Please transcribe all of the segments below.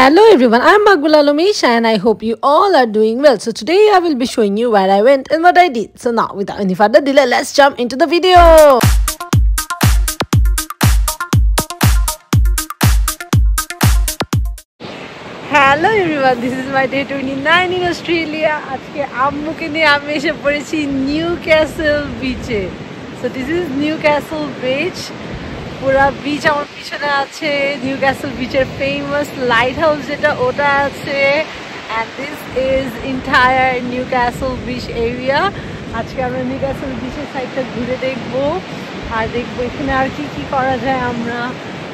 Hello everyone, I'm Makbul Alomish and I hope you all are doing well. So today I will be showing you where I went and what I did. So now without any further delay, let's jump into the video. Hello everyone, this is my day 29 in Australia. আজকে আম্মুকে নিয়ে আমি এসে পড়েছি Newcastle বিচে. So this is Newcastle beach. পুরা beach আমার পিছনে আছে. নিউক্যাসল বিচের ফেমাস লাইট হাউস যেটা ওটা আছে. And this is entire Newcastle beach area. আজকে আমরা নিউক্যাসল বিচের সাইডটা ঘুরে দেখবো আর দেখবো এখানে আর কি কি করা যায়. আমরা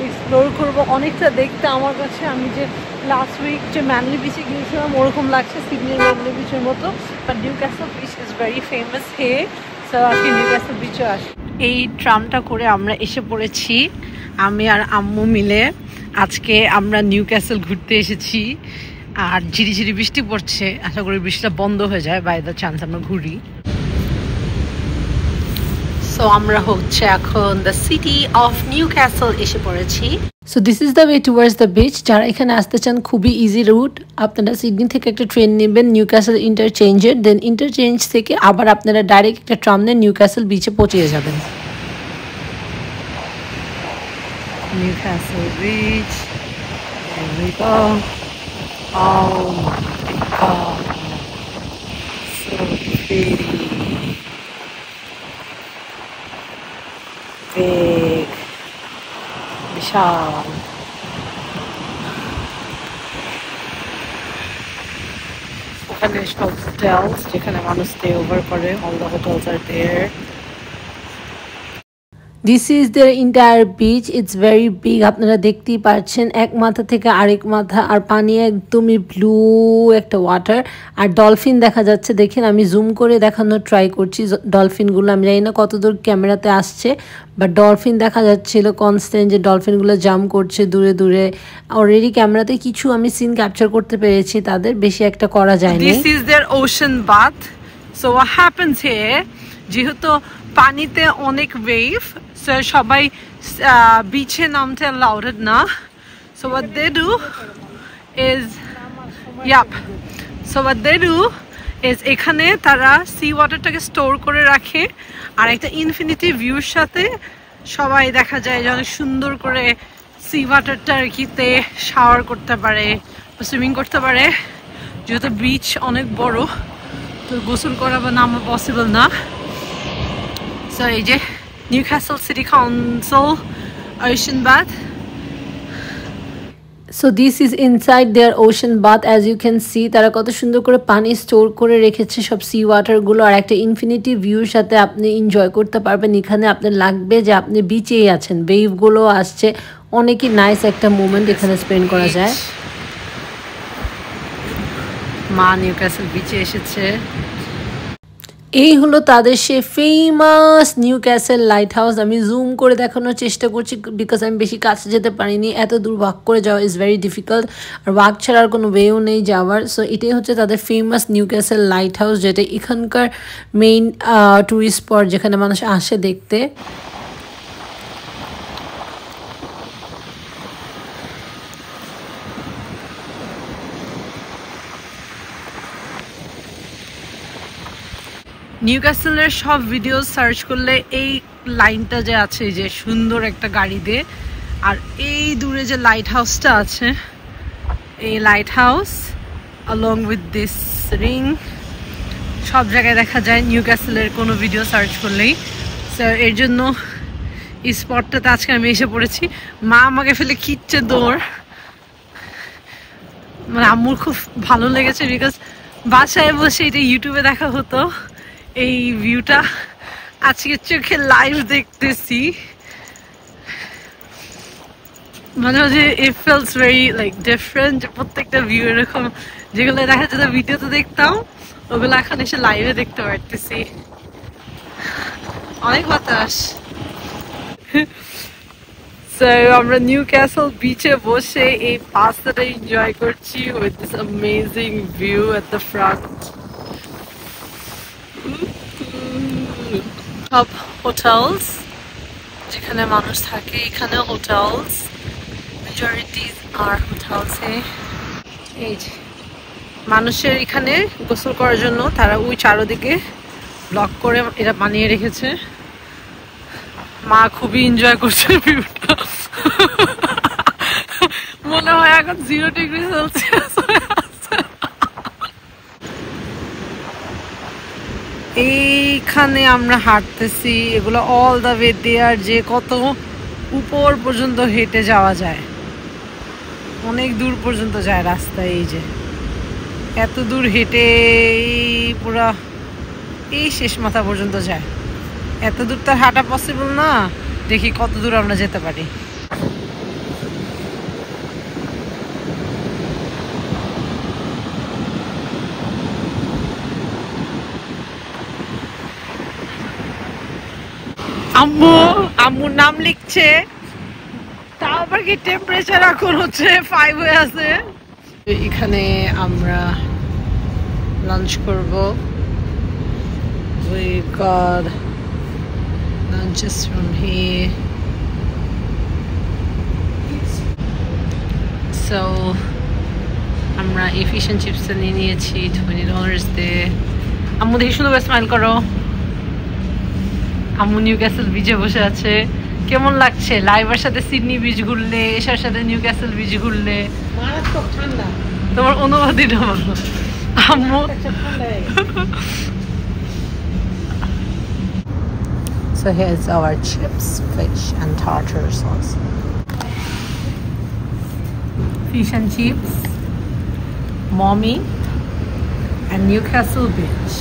এক্সপ্লোর করবো অনেকটা দেখতে আমার কাছে. আমি যে লাস্ট উইক যে ম্যানলি বিচে গিয়েছিলাম ওরকম লাগছে, সিডনির ম্যানলি বিচের মতো. But Newcastle beach is very famous হে. সো আজকে নিউক্যাসল বিচে আসি. এই ট্রামটা করে আমরা এসে পড়েছি আমি আর আম্মু মিলে. আজকে আমরা নিউক্যাসল ঘুরতে এসেছি আর ঝিরিঝিরি বৃষ্টি পড়ছে. আশা করি বৃষ্টিটা বন্ধ হয়ে যায়, বাই দ্য চান্স আমরা ঘুরি. সো আমরা হচ্ছে এখন দ্য সিটি অফ নিউক্যাসল এসে পড়েছি. So this is the way towards the beach. যারা এখানে আসতে চান খুবই ইজি রুট. আপনারা সিডনি থেকে একটা ট্রেন নেবেন নিউক্যাসল ইন্টারচেঞ্জের, দেন ইন্টারচেঞ্জ থেকে আবার আপনারা ডাইরেক্ট একটা ট্রাম নিয়ে নিউক্যাসল বিচে পৌঁছে যাবেন. Newcastle Beach. Here we go. Oh my god. So pretty. Big. Vishal. ওখানে সব হোটেলস যেখানে মানুষ স্টে ওভার করে. All the hotels are there. This is their entire beach. It's very big. আপনারা দেখতেই পাচ্ছেন এক মাথা থেকে আরেক মাথা, আর পানি একদমই ব্লু একটা ওয়াটার. আর ডলফিন দেখা যাচ্ছে. দেখেন আমি জুম করে দেখানোর ট্রাই করছি ডলফিনগুলো. আমি জানি না কতদূর ক্যামেরাতে আসছে, বাট ডলফিন দেখা যাচ্ছিল কনস্ট্যান্ট যে ডলফিনগুলো জাম্প করছে দূরে দূরে. অলরেডি ক্যামেরাতে কিছু আমি সিন ক্যাপচার করতে পেরেছি, তাদের বেশি একটা করা যায়নি. This is their ocean bath. So what happens here, যেহেতু পানিতে অনেক ওয়েভ, সো সবাই বিচে নামতে অ্যালাউড না. So what they do is এখানে তারা সি ওয়াটারটাকে স্টোর করে রাখে আর একটা ইনফিনিটি ভিউর সাথে সবাই দেখা যায় যে অনেক সুন্দর করে সি ওয়াটারটা আর কিতে শাওয়ার করতে পারে, সুইমিং করতে পারে. যেহেতু বিচ অনেক বড়, তো গোসল করা বা নামা পসিবল না. So এই যে Newcastle City Council ocean bath. So this is inside their ocean bath. As you can see, তারা কত সুন্দর করে পানি স্টোর করে রেখেছে সব সি ওয়াটার গুলো, আর একটা ইনফিনিটি ভিউর সাথে আপনি এনজয় করতে পারবেন. এখানে আপনার লাগবে যে আপনি বিচেই আছেন, ওয়েভ গুলো আসছে. অনেকই নাইস একটা মোমেন্ট এখানে স্পেন্ড করা যায়. মা নিউক্যাসল বিচে এসেছে. এই হলো তাদের সে ফেমাস নিউক্যাসল লাইট হাউস. আমি জুম করে দেখানোর চেষ্টা করছি বিকজ আমি বেশি কাছে যেতে পারিনি. এত দূর ওয়াক করে যাওয়া ইজ ভেরি ডিফিকাল্ট, আর ওয়াক ছাড়ার কোনো ওয়েও নেই যাওয়ার. সো এটাই হচ্ছে তাদের ফেমাস নিউক্যাসল লাইট হাউস, যেটা এখানকার মেইন টুরিস্ট স্পট যেখানে মানুষ আসে দেখতে. নিউক্যাসলের সব ভিডিও সার্চ করলে এই লাইনটা যে আছে, যে সুন্দর একটা গাড়ি দিয়ে, আর এই দূরে যে লাইট হাউসটা আছে, এই light house along with this ring, সব জায়গায় দেখা যায় নিউক্যাসলের কোনো ভিডিও সার্চ করলেই. স্যার এর জন্য এই স্পটটাতে আজকে আমি এসে পড়েছি. মা আমাকে ফেলে খিচ্ছে দৌড়. মানে আম্মুর খুব ভালো লেগেছে বিকজ বাসায় বসে এটা ইউটিউবে দেখা হতো, এই ভিউটা আজকে চোখে লাইভ দেখতেছি. মাঝে মাঝে it feels very like different. প্রত্যেকটা ভিউ এরকম যেগুলো দেখা যেত ভিডিওতে দেখতাম, ওগুলো এখন এসে লাইভে দেখতে পারতেছি. অনেক বাতাস. সো আমরা নিউক্যাসল বিচে বসে এই পাস্তাটা এনজয় করছি with this amazing view at the front. সব হোটেলস যেখানে মানুষ থাকে, এখানে hotels, majorities are hotels here. এই যে মানুষের এখানে গোসল করার জন্য তারা ওই চারদিকে ব্লক করে এটা বানিয়ে রেখেছে। মা খুবই এনজয় করছে ভিউটা। মনে হয় এখন 0 ডিগ্রি সেলসিয়াস হয়ে আছে। এইখানে আমরা হাঁটতেছি, এগুলো অল দ্য ওয়ে দেয়ার, যে কত উপর পর্যন্ত হেঁটে যাওয়া যায়, অনেক দূর পর্যন্ত যায় রাস্তা। এই যে এত দূর হেঁটে পুরা এই শেষ মাথা পর্যন্ত যায়। এত দূর তো হাঁটা পসিবল না, দেখি কত দূর আমরা যেতে পারি। আম্মুর নাম লিখছে, তাও আবার কি টেম্পারেচার এখন হচ্ছে 5 হয়ে আছে। এখানে আমরা লাঞ্চ করব। We got lunches from here. So আমরা এই ফিশ এন্ড চিপসটা নিয়ে নিয়েছি $20 দিয়ে। আম্মু দেখি শুধু স্মাইল করো। আম্মু নিউ ক্যাসেল বিচে বসে আছে। কেমন লাগছে লাইভার সাথে সিডনি বিচ ঘুরলে, এশার সাথে নিউ ক্যাসেল বিচ ঘুরলে? মারাত্মক ঠান্ডা। তোমার অনুভূতিটা বলো আম্মু। So here's our chips, fish and tartar sauce. Fish and chips, mommy, and Newcastle Beach.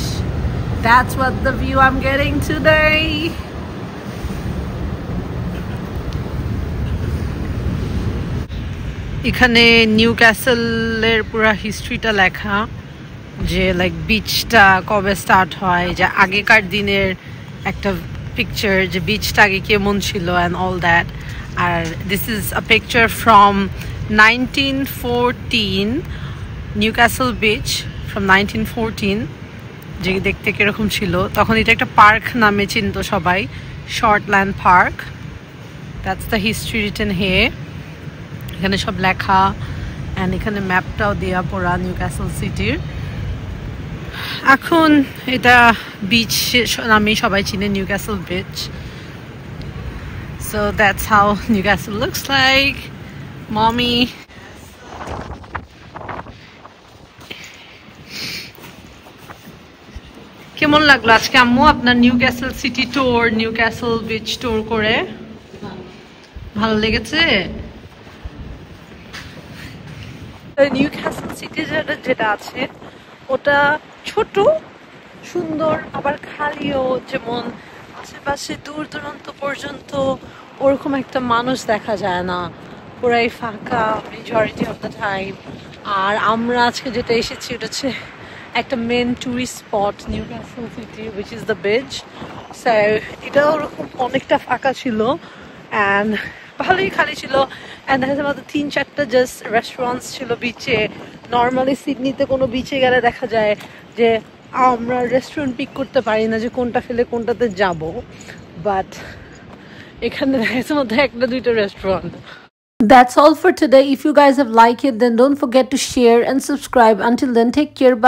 That's what the view I'm getting today. এখানে নিউ ক্যাসেলের পুরো হিস্ট্রিটা লেখা, যে লাইক বিচটা কবে স্টার্ট হয়, যে আগেকার দিনের একটা পিকচার, যে বিচটা আগে কেমন ছিল অ্যান্ড অল দ্যাট। আর this is a picture from 1914, Newcastle beach from 1914, যে দেখতে কিরকম ছিল তখন। এটা একটা পার্ক নামে চিনত সবাই, Shortland park. That's the history written here. এখানে সব লেখা, অ্যান্ড এখানে ম্যাপটাও দেওয়া পুরা নিউ ক্যাসেল সিটির। এখন এটা বিচ নামে সবাই চিনে, Newcastle beach. So that's how Newcastle looks like. Mommy, কেমন লাগলো আজকে আম্মু আপনার Newcastle city tour, Newcastle beach tour করে? ভালো লেগেছে? নিউ ক্যাসেল সিটি যেটা আছে ওটা ছোট, সুন্দর, আবার খালিও। যেমন আশেপাশে দূর দূরান্ত পর্যন্ত ওরকম একটা মানুষ দেখা যায় না, পুরাই ফাঁকা মেজরিটি অফ দ্য টাইম। আর আমরা আজকে যেটা এসেছি ওটা হচ্ছে একটা main tourist spot Newcastle city, which is the beach. So এটা ওরকম অনেকটা ফাঁকা ছিল অ্যান্ড ভালোই খালি ছিল। অ্যান্ড দেখা যাচ্ছে 3-4টা জাস্ট রেস্টুরেন্টস ছিল বিচে। নর্মালি সিডনিতে কোনো বিচে গেলে দেখা যায় যে আমরা রেস্টুরেন্ট পিক করতে পারি না যে কোনটা ফেলে কোনটাতে যাব, বাট এখানে দেখা যাচ্ছে মধ্যে 1-2টা restaurant. That's all for today. If you guys have liked it, then don't forget to share and subscribe. Until then, take care. Bye.